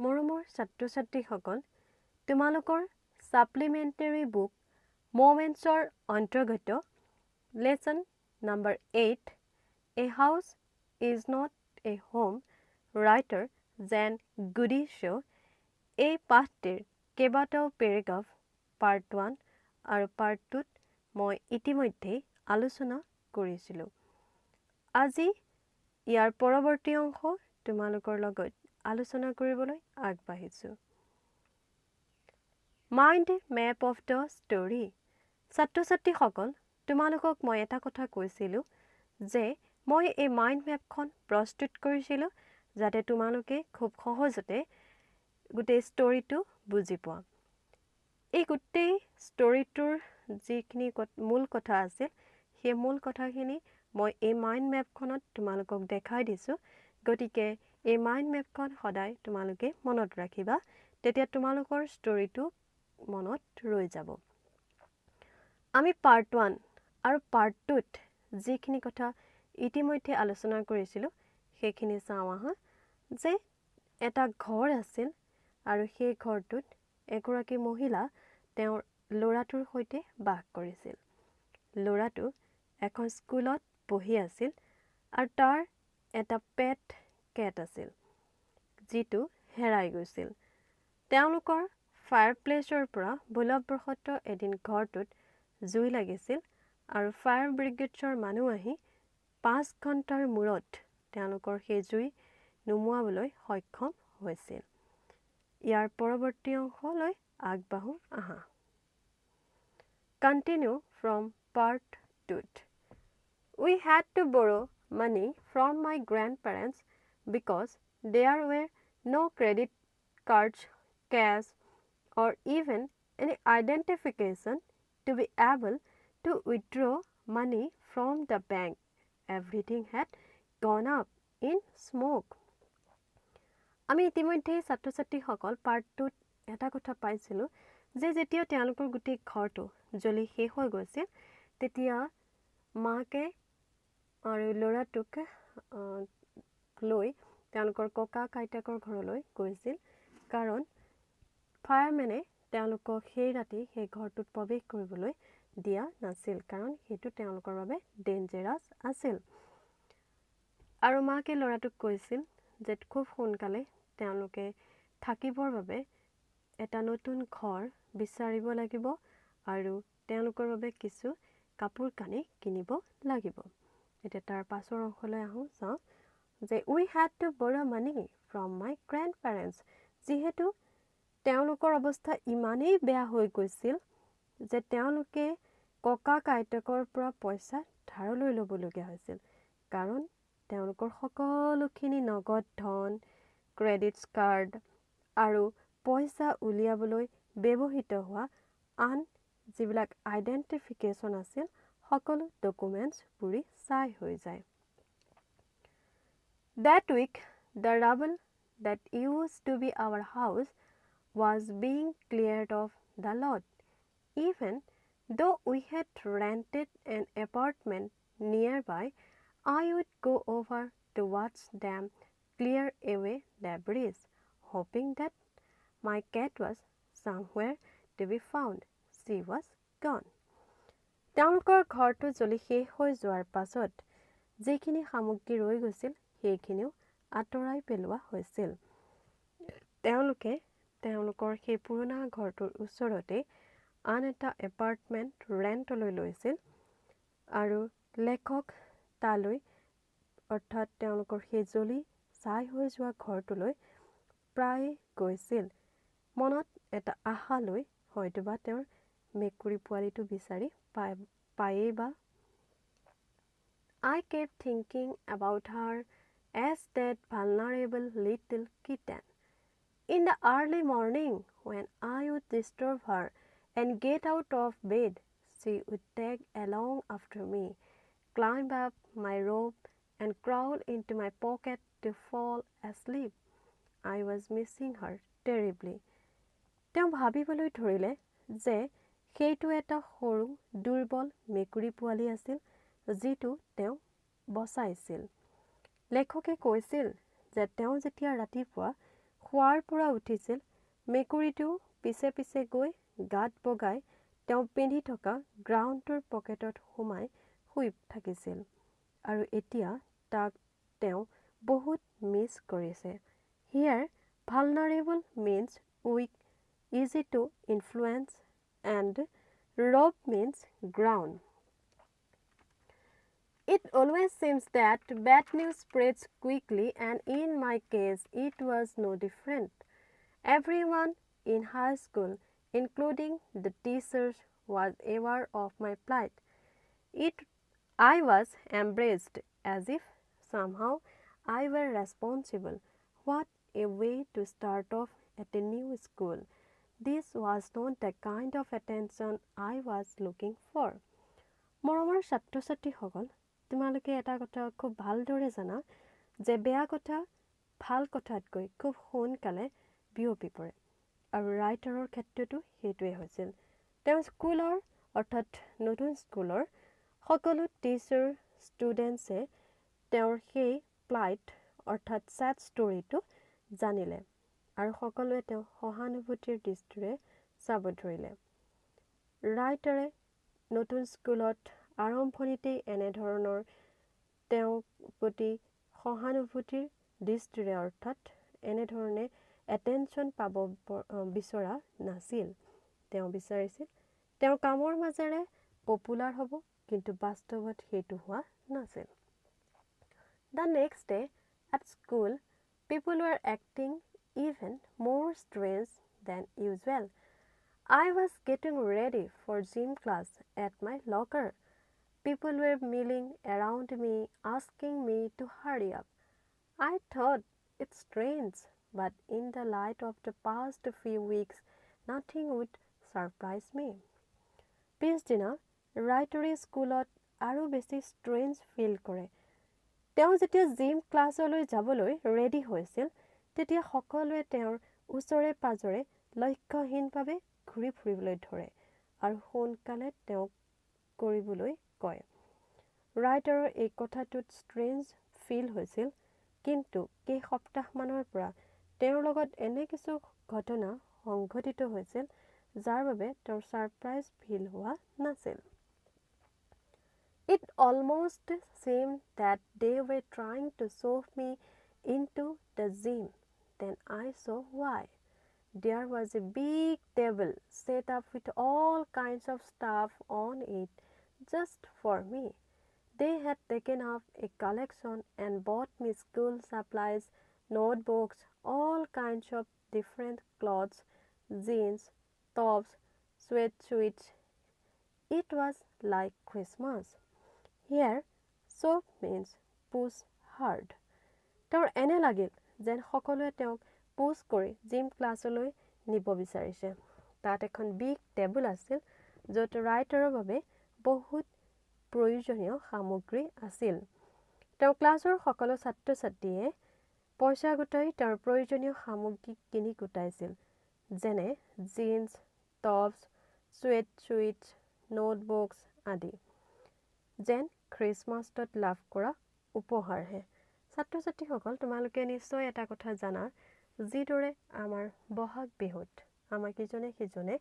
মৰমৰ ছাত্ৰ-ছাত্ৰীসকল, তোমালোকৰ সাপ্লিমেণ্টাৰী বুক মোমেণ্টছৰ অন্তৰ্গত lesson number 8 A house is not a home writer যেন গুডি শ্ব' এই পাঠটিৰ কেইবাটাও পেৰেগ্ৰাফ পাৰ্ট 1 আৰু পাৰ্ট 2ত মই ইতিমধ্যেই আলোচনা কৰিছিলোঁ। আজি ইয়াৰ পৰৱৰ্তী অংশ তোমালোকৰ লগত আলোচনা কৰিবলৈ আগবাঢ়িছোঁ। Mind map of the story. ছাত্ৰ-ছাত্ৰীসকল, তোমালোকক মই এটা কথা কৈছিলোঁ যে মই এই মাইণ্ড মেপখন প্ৰস্তুত কৰিছিলোঁ যাতে তোমালোকে খুব সহজতে গোটেই ষ্টৰীটো বুজি পোৱা। এই গোটেই ষ্টৰীটোৰ যিখিনি মূল কথা আছিল সেই মূল কথাখিনি মই এই মাইণ্ড মেপখনত তোমালোকক দেখাই দিছোঁ। গতিকে এই মাইণ্ড মেপখন সদায় তোমালোকে মনত ৰাখিবা, তেতিয়া তোমালোকৰ ষ্টৰীটো মনত ৰৈ যাব। আমি পাৰ্ট 1 আৰু পাৰ্ট 2ত যিখিনি কথা ইতিমধ্যে আলোচনা কৰিছিলোঁ সেইখিনি চাওঁ আহা। যে এটা ঘৰ আছিল আৰু সেই ঘৰটোত এগৰাকী মহিলা তেওঁৰ ল'ৰাটোৰ সৈতে বাস কৰিছিল। ল'ৰাটো এখন স্কুলত পঢ়ি আছিল আৰু তাৰ এটা পেট কেট আছিল যিটো হেৰাই গৈছিল। তেওঁলোকৰ ফায়াৰপ্লেচৰ পৰা ভুলবশতঃ এদিন ঘৰটোত জুই লাগিছিল আৰু ফায়াৰ ব্ৰিগেডছৰ মানুহ আহি 5 ঘণ্টাৰ মূৰত তেওঁলোকৰ সেই জুই নুমুৱাবলৈ সক্ষম হৈছিল। ইয়াৰ পৰৱৰ্তী অংশলৈ আগবাঢ়ো আহা। Continue from part 2. We had to borrow money from my grandparents because there were no credit cards, cash, or even any identification to be able to withdraw money from the bank. Everything had gone up in smoke. আমি ইতিমধ্যেই ছাত্ৰ-ছাত্ৰীসকল part 2ত এটা কথা পাইছিলোঁ যে যেতিয়া তেওঁলোকৰ গোটেই ঘৰটো জ্বলি শেষ হৈ গৈছিল তেতিয়া মাকে আৰু ল'ৰাটোক লৈ তেওঁলোকৰ ককা আইতাকৰ ঘৰলৈ গৈছিল, কাৰণ ফায়াৰমেনে তেওঁলোকক সেই ৰাতি সেই ঘৰটোত প্ৰৱেশ কৰিবলৈ দিয়া নাছিল, কাৰণ সেইটো তেওঁলোকৰ বাবে ডেঞ্জাৰাছ আছিল। আৰু মাকে ল'ৰাটোক কৈছিল যে খুব সোনকালে তেওঁলোকে থাকিবৰ বাবে এটা নতুন ঘৰ বিচাৰিব লাগিব আৰু তেওঁলোকৰ বাবে কিছু কাপোৰ কানি কিনিব লাগিব। এতিয়া তাৰ পাছৰ অংশলৈ আহোঁ, চাওঁ যে উই হেড টু বৰো মানি ফ্ৰম মাই গ্ৰেণ্ড পেৰেণ্টছ। যিহেতু তেওঁলোকৰ অৱস্থা ইমানেই বেয়া হৈ গৈছিল যে তেওঁলোকে ককা আইতাকৰ পৰা পইচা ধাৰলৈ ল'বলগীয়া হৈছিল, কাৰণ তেওঁলোকৰ সকলোখিনি নগদ ধন, ক্ৰেডিট কাৰ্ড আৰু পইচা উলিয়াবলৈ ব্যৱহৃত হোৱা আন যিবিলাক আইডেণ্টিফিকেশ্যন আছিল সকলো ডকুমেণ্টছ পুৰি ছাই হৈ যায়। That week, the rubble that used to be our house was being cleared off the lot. Even though we had rented an apartment nearby, I would go over to watch them clear away debris, hoping that my cat was somewhere to be found. She was gone. তেওঁলোকৰ ঘৰটো জ্বলি শেষ হৈ যোৱাৰ পাছত যিখিনি সামগ্ৰী ৰৈ গৈছিল সেইখিনিও আঁতৰাই পেলোৱা হৈছিল। তেওঁলোকে তেওঁলোকৰ সেই পুৰণা ঘৰটোৰ ওচৰতে আন এটা এপাৰ্টমেণ্ট ৰেণ্টলৈ লৈছিল আৰু লেখক তালৈ অৰ্থাৎ তেওঁলোকৰ সেই জ্বলি ছাই হৈ যোৱা ঘৰটোলৈ প্ৰায় গৈছিল, মনত এটা আশা লৈ, হয়তোবা তেওঁৰ মেকুৰী পোৱালিটো বিচাৰি পায়েই বা। I kept thinking about her as that vulnerable little kitten. In the early morning, when I would disturb her and get out of bed, she would tag along after me, climb up my robe, and crawl into my pocket to fall asleep. I was missing her terribly. তেওঁ ভাবিবলৈ ধৰিলে যে সেইটো এটা সৰু দুৰ্বল মেকুৰী পোৱালি আছিল যিটো তেওঁ বচাইছিল। লেখকে কৈছিল যে তেওঁ যেতিয়া ৰাতিপুৱা শোৱাৰ পৰা উঠিছিল মেকুৰীটো পিছে পিছে গৈ গাত বগাই তেওঁ পিন্ধি থকা গ্ৰাউণ্ডটোৰ পকেটত সোমাই শুই থাকিছিল আৰু এতিয়া তাক তেওঁ বহুত মিছ কৰিছে হিয়াৰ vulnerable means weak easy to influence and rob means ground. It always seems that bad news spreads quickly and in my case it was no different. Everyone in high school, including the teachers, was aware of my plight. I was embraced as if somehow I were responsible. What a way to start off at a new school. This was not the kind of attention I was looking for. মৰমৰ ছাত্ৰ ছাত্ৰীসকল তোমালোকে এটা কথা খুব ভালদৰে জানা যে বেয়া কথা ভাল কথাতকৈ খুব সোনকালে বিয়পি পৰে আৰু ৰাইটাৰৰ ক্ষেত্ৰতো সেইটোৱে হৈছিল তেওঁ স্কুলৰ অৰ্থাৎ নতুন স্কুলৰ সকলো টিচাৰ ষ্টুডেণ্টছে তেওঁৰ সেই প্লাইট অৰ্থাৎ ছেড ষ্টৰিটো জানিলে আৰু সকলোৱে তেওঁ সহানুভূতিৰ দৃষ্টিৰে চাব ধৰিলে ৰাইটাৰে নতুন স্কুলত আৰম্ভণিতেই এনেধৰণৰ তেওঁৰ প্ৰতি সহানুভূতিৰ দৃষ্টিৰে অৰ্থাৎ এনেধৰণে এটেনশ্যন পাব বিচৰা নাছিল তেওঁ বিচাৰিছিল তেওঁৰ কামৰ মাজেৰে পপুলাৰ হ'ব কিন্তু বাস্তৱত সেইটো হোৱা নাছিল The next day at school people were acting even more strange than usual. I was getting ready for gym class at my locker. People were milling around me, asking me to hurry up. I thought it strange, but in the light of the past few weeks, nothing would surprise me. পিছদিনা ৰাইটাৰী স্কুলত আৰু বেছি strange feel কৰে তেওঁ যেতিয়া gym ক্লাছলৈ যাবলৈ ready হৈছিল তেতিয়া সকলোৱে তেওঁৰ ওচৰে পাজৰে লক্ষ্যহীনভাৱে ঘূৰি ফুৰিবলৈ ধৰে আৰু সোনকালে তেওঁক কৰিবলৈ কয় ৰাইটাৰৰ এই কথাটোত ষ্ট্ৰেঞ্জ ফিল হৈছিল কিন্তু কেইসপ্তাহমানৰ পৰা তেওঁৰ লগত এনে কিছু ঘটনা সংঘটিত হৈছিল যাৰ বাবে তেওঁৰ ছাৰপ্ৰাইজ ফিল হোৱা নাছিল It almost seemed that they were trying to shove me into the gym. Then I saw why. There was a big table set up with all kinds of stuff on it just for me. They had taken up a collection and bought me school supplies, notebooks, all kinds of different clothes, jeans, tops, sweatshirts. It was like Christmas. Here, soap means push hard. তেওঁৰ এনে লাগিল যেন সকলোৱে তেওঁক পুছ কৰি gym ক্লাছলৈ নিব বিচাৰিছে তাত এখন বিগ টেবুল আছিল য'ত ৰাইটাৰৰ বাবে বহুত প্ৰয়োজনীয় সামগ্ৰী আছিল তেওঁ ক্লাছৰ সকলো ছাত্ৰ ছাত্ৰীয়ে পইচা গোটাই তেওঁৰ প্ৰয়োজনীয় সামগ্ৰী কিনি গোটাইছিল যেনে জিন্স টপছ ছুৱেটশ্বুইটছ নোটবুকছ আদি যেন খ্ৰীষ্টমাছত লাভ কৰা উপহাৰহে ছাত্ৰ ছাত্ৰীসকল তোমালোকে নিশ্চয় এটা কথা জানা যিদৰে আমাৰ বহাগ বিহুত আমাক ইজনে সিজনে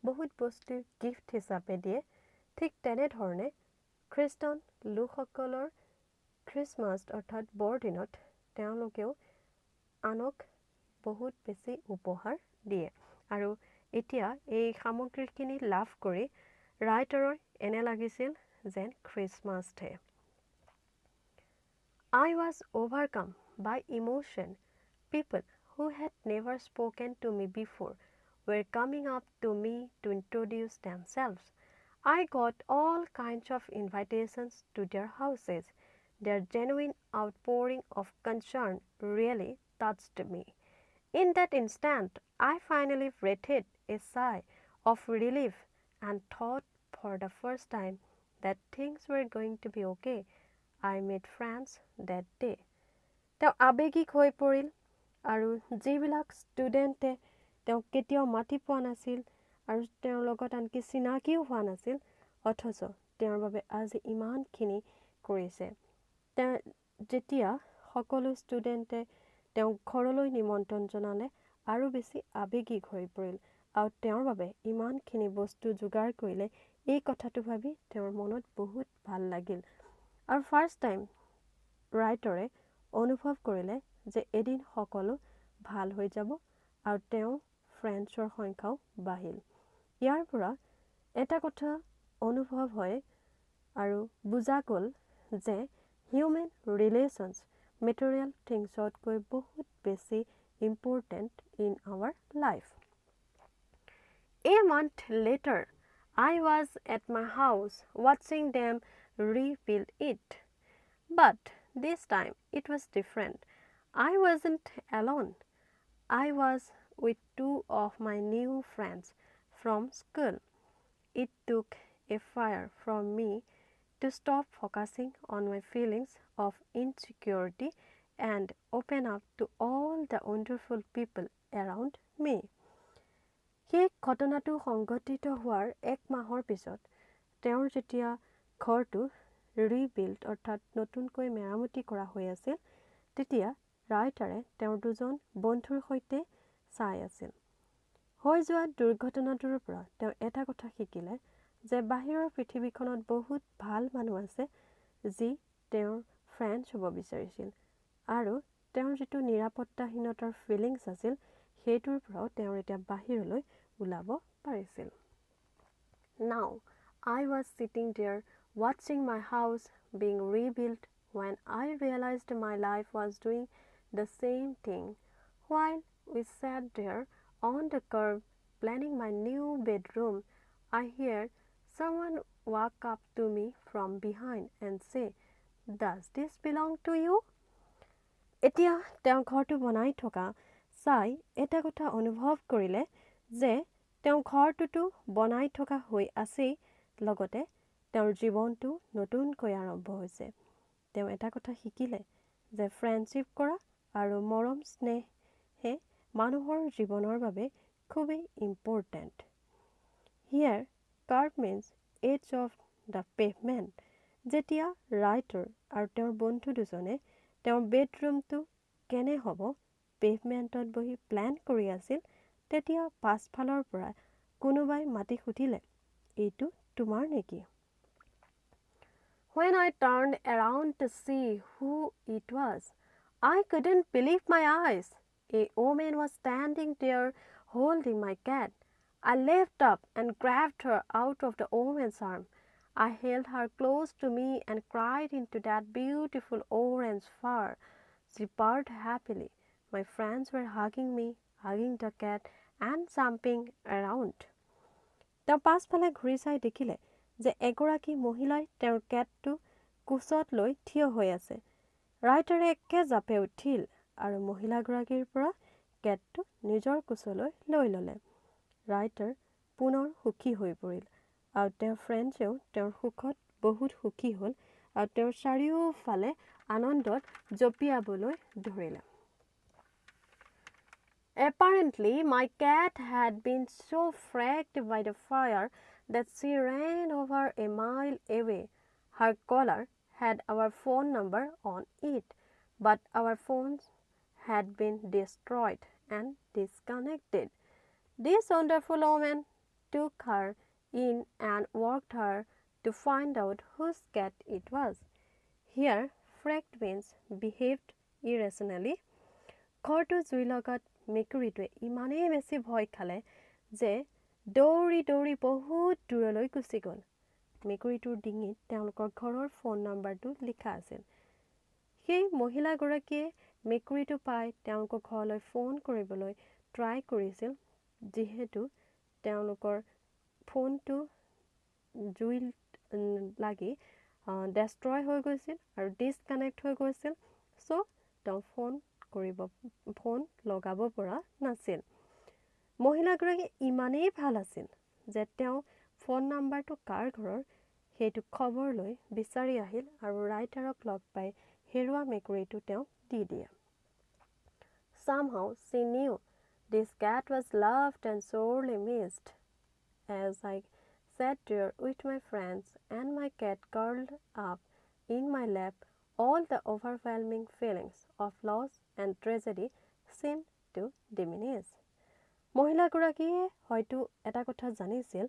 বহুত বস্তু গিফ্ট হিচাপে দিয়ে ঠিক তেনেধৰণে খ্ৰীষ্টান লোকসকলৰ খ্ৰীষ্টমাছ অৰ্থাৎ বৰদিনত তেওঁলোকেও আনক বহুত বেছি উপহাৰ দিয়ে আৰু এতিয়া এই সামগ্ৰীখিনি লাভ কৰি ৰাইটাৰৰ এনে লাগিছিল যেন খ্ৰীষ্টমাছহে I was overcome by emotion. People who had never spoken to me before were coming up to me to introduce themselves. I got all kinds of invitations to their houses. Their genuine outpouring of concern really touched me. In that instant, I finally breathed a sigh of relief and thought for the first time that things were going to be okay. I made friends that day. তেওঁ আৱেগিক হৈ পৰিল আৰু যিবিলাক ষ্টুডেণ্টে তেওঁক কেতিয়াও মাতি পোৱা নাছিল আৰু তেওঁৰ লগত আনকি চিনাকিও হোৱা নাছিল অথচ তেওঁৰ বাবে আজি ইমানখিনি কৰিছে তেওঁ যেতিয়া সকলো ষ্টুডেণ্টে তেওঁক ঘৰলৈ নিমন্ত্ৰণ জনালে আৰু বেছি আৱেগিক হৈ পৰিল আৰু তেওঁৰ বাবে ইমানখিনি বস্তু যোগাৰ কৰিলে এই কথাটো ভাবি তেওঁৰ মনত বহুত ভাল লাগিল আৰু ফাৰ্ষ্ট টাইম ৰাইটাৰে অনুভৱ কৰিলে যে এদিন সকলো ভাল হৈ যাব আৰু তেওঁ ফ্ৰেণ্ডছৰ সংখ্যাও বাঢ়িল ইয়াৰ পৰা এটা কথা অনুভৱ হয় আৰু বুজা গ'ল যে হিউমেন ৰিলেশ্যনছ মেটেৰিয়েল থিংছতকৈ বহুত বেছি important in our life. A month later, I was at my house watching them rebuild it. But this time it was different. I wasn't alone. I was with two of my new friends from school. It took a fire from me to stop focusing on my feelings of insecurity and open up to all the wonderful people around me. সেই ঘটনাটো সংঘটিত হোৱাৰ এক মাহৰ পিছত তেওঁৰ যেতিয়া ঘৰটো ৰিবিল্ড অৰ্থাৎ নতুনকৈ মেৰামতি কৰা হৈ আছিল তেতিয়া ৰাইটাৰে তেওঁৰ দুজন বন্ধুৰ সৈতে চাই আছিল হৈ যোৱা দুৰ্ঘটনাটোৰ পৰা তেওঁ এটা কথা শিকিলে যে বাহিৰৰ পৃথিৱীখনত বহুত ভাল মানুহ আছে যি তেওঁৰ ফ্ৰেণ্ডছ হ'ব বিচাৰিছিল আৰু তেওঁৰ যিটো নিৰাপত্তাহীনতাৰ ফিলিংছ আছিল সেইটোৰ পৰাও তেওঁৰ এতিয়া বাহিৰলৈ ওলাব পাৰিছিল Now I was sitting there watching my house being rebuilt when I realized my life was doing the same thing while we sat there on the curb planning my new bedroom I heard someone walk up to me from behind and say Does this belong to you? এতিয়া তেওঁ ঘৰটো বনাই থকা চাই এটা কথা অনুভৱ কৰিলে যে তেওঁ ঘৰটোতো বনাই থকা হৈ আছেই লগতে তেওঁৰ জীৱনটো নতুনকৈ আৰম্ভ হৈছে তেওঁ এটা কথা শিকিলে যে ফ্ৰেণ্ডশ্বিপ কৰা আৰু মৰম স্নেহে মানুহৰ জীৱনৰ বাবে খুবেই important here kerb means edge of the pavement যেতিয়া ৰাইটাৰ আৰু তেওঁৰ বন্ধু দুজনে তেওঁৰ বেডৰুমটো কেনে হ'ব পেভমেণ্টত বহি প্লেন কৰি আছিল তেতিয়া পাছফালৰ পৰা কোনোবাই মাতি সুধিলে এইটো তোমাৰ নেকি When I turned around to see who it was, I couldn't believe my eyes. A woman was standing there holding my cat. I leapt up and grabbed her out of the woman's arm. I held her close to me and cried into that beautiful orange fur. She purred happily. My friends were hugging me, hugging the cat, and jumping around. তেওঁ পাছফালে ঘূৰি চাই দেখিলে যে এগৰাকী মহিলাই তেওঁৰ কেটটো কোচত লৈ থিয় হৈ আছে ৰাইটাৰে একে জাপে উঠিল আৰু মহিলাগৰাকীৰ পৰা কেটটো নিজৰ কোচলৈ লৈ ল'লে ৰাইটাৰ পুনৰ সুখী হৈ পৰিল আৰু তেওঁৰ ফ্ৰেণ্ডছেও তেওঁৰ সুখত বহুত সুখী হ'ল আৰু তেওঁৰ চাৰিওফালে আনন্দত জঁপিয়াবলৈ ধৰিলে Apparently, my cat had been so frightened by the fire that she ran over a mile away. Her collar had our phone number on it, but our phones had been destroyed and disconnected. This wonderful woman took her in and walked her to find out whose cat it was. Here, frightened means behaved irrationally. ঘৰটো জুই লগাত মেকুৰীটোৱে ইমানেই বেছি ভয় খালে যে দৌৰি দৌৰি বহুত দূৰলৈ গুচি গ'ল মেকুৰীটোৰ ডিঙিত তেওঁলোকৰ ঘৰৰ ফোন নম্বৰটো লিখা আছিল সেই মহিলাগৰাকীয়ে মেকুৰীটো পাই তেওঁলোকৰ ঘৰলৈ ফোন কৰিবলৈ ট্ৰাই কৰিছিল যিহেতু তেওঁলোকৰ ফোনটো জুইত লাগি ডেষ্ট্ৰয় হৈ গৈছিল আৰু ডিছকানেক্ট হৈ গৈছিল চ' তেওঁ ফোন লগাব পৰা নাছিল মহিলাগৰাকী ইমানেই ভাল আছিল যে তেওঁ ফোন নাম্বাৰটো কাৰ ঘৰৰ সেইটো খবৰ লৈ বিচাৰি আহিল আৰু ৰাইটাৰক লগ পাই হেৰুৱা মেকুৰীটো তেওঁ দি দিয়ে Somehow she knew this cat was loved and sorely missed. As I sat there with my friends and my cat curled up in my lap all the overwhelming feelings of loss and tragedy seemed to diminish. মহিলাগৰাকীয়ে হয়তো এটা কথা জানিছিল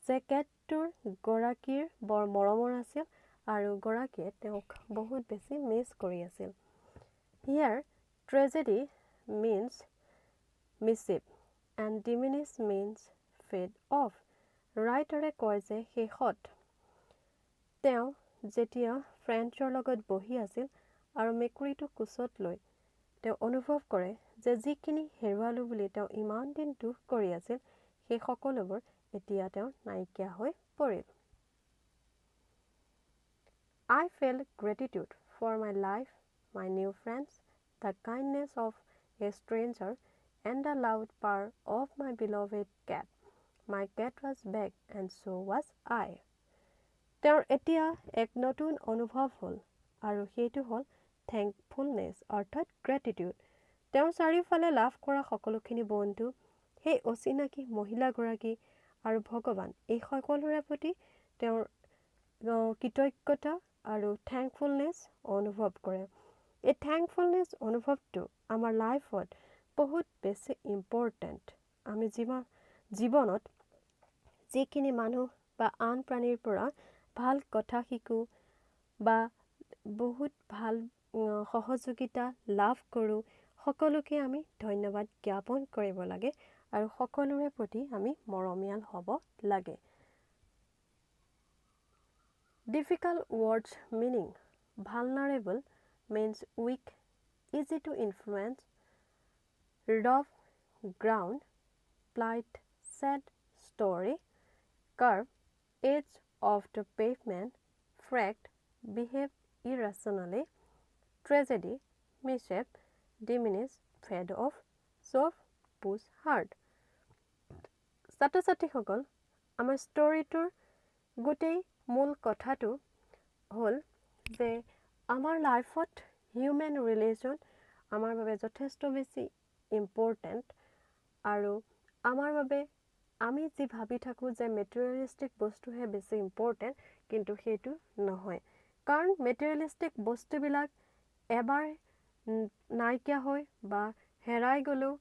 যে কেটটোৰ গৰাকীৰ বৰ মৰমৰ আছিল আৰু গৰাকীয়ে তেওঁক বহুত বেছি মিছ কৰি আছিল। Here, tragedy means missive and diminish means fade off. ৰাইটাৰে কয় যে শেষত তেওঁ যেতিয়া ফ্ৰেঞ্চৰ লগত বহি আছিল আৰু মেকুৰীটো কোচত লৈ তেওঁ অনুভৱ কৰে যে যিখিনি হেৰুৱালোঁ বুলি তেওঁ ইমান দিন দুখ কৰি আছিল সেই সকলোবোৰ এতিয়া তেওঁ নাইকিয়া হৈ পৰিল। I felt gratitude for my life, my new friends, the kindness of a stranger, and the loud purr of my beloved cat. My cat was back and so was I. তেওঁৰ এতিয়া এক নতুন অনুভৱ হ'ল আৰু সেইটো হ'ল থেংকফুলনেছ অৰ্থাৎ গ্ৰেটিটিউড। তেওঁৰ চাৰিওফালে লাভ কৰা সকলোখিনি বন্ধু, সেই অচিনাকি মহিলাগৰাকী আৰু ভগৱান এই সকলোৰে প্ৰতি তেওঁৰ কৃতজ্ঞতা আৰু থেংকফুলনেছ অনুভৱ কৰে। এই থেংকফুলনেছ অনুভৱটো আমাৰ লাইফত বহুত বেছি ইম্পৰ্টেণ্ট। আমি জীৱনত যিখিনি মানুহ বা আন প্ৰাণীৰ পৰা ভাল কথা শিকোঁ বা বহুত ভাল সহযোগিতা লাভ কৰোঁ, সকলোকে আমি ধন্যবাদ জ্ঞাপন কৰিব লাগে আৰু সকলোৰে প্ৰতি আমি মৰমীয়াল হ'ব লাগে। Difficult words meaning vulnerable means weak, easy to influence, rough ground, plight, sad story, curve, edge of the pavement, fract, behave irrationally, tragedy, mishap, diminish, fade off, soft, push hard. ছাত্ৰ ছাত্ৰীসকল, আমাৰ ষ্টৰিটোৰ গোটেই মূল কথাটো হ'ল যে আমাৰ লাইফত হিউমেন ৰিলেশ্যন আমাৰ বাবে যথেষ্ট বেছি ইম্পৰ্টেণ্ট আৰু আমাৰ বাবে আমি যি ভাবি থাকোঁ যে মেটেৰিয়েলিষ্টিক বস্তুহে বেছি ইম্পৰ্টেণ্ট, কিন্তু সেইটো নহয়। কাৰণ মেটেৰিয়েলিষ্টিক বস্তুবিলাক এবাৰ নাইকিয়া হৈ বা হেৰাই গ'লেও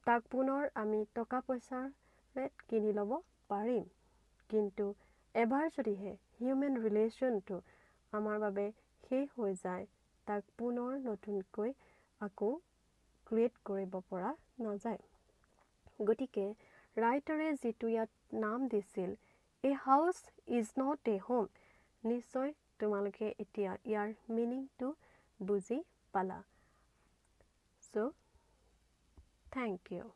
তাক পুনৰ আমি টকা পইচাৰে কিনি ল'ব পাৰিম, কিন্তু এবাৰ যদিহে হিউমেন ৰিলেশ্যনটো আমাৰ বাবে শেষ হৈ যায়, তাক পুনৰ নতুনকৈ আকৌ ক্ৰিয়েট কৰিব পৰা নাযায়। গতিকে ৰাইটাৰে যিটো ইয়াত নাম দিছিল, a house is not a home, নিশ্চয় তোমালোকে এতিয়া ইয়াৰ মিনিংটো বুজি পালা। So' thank U.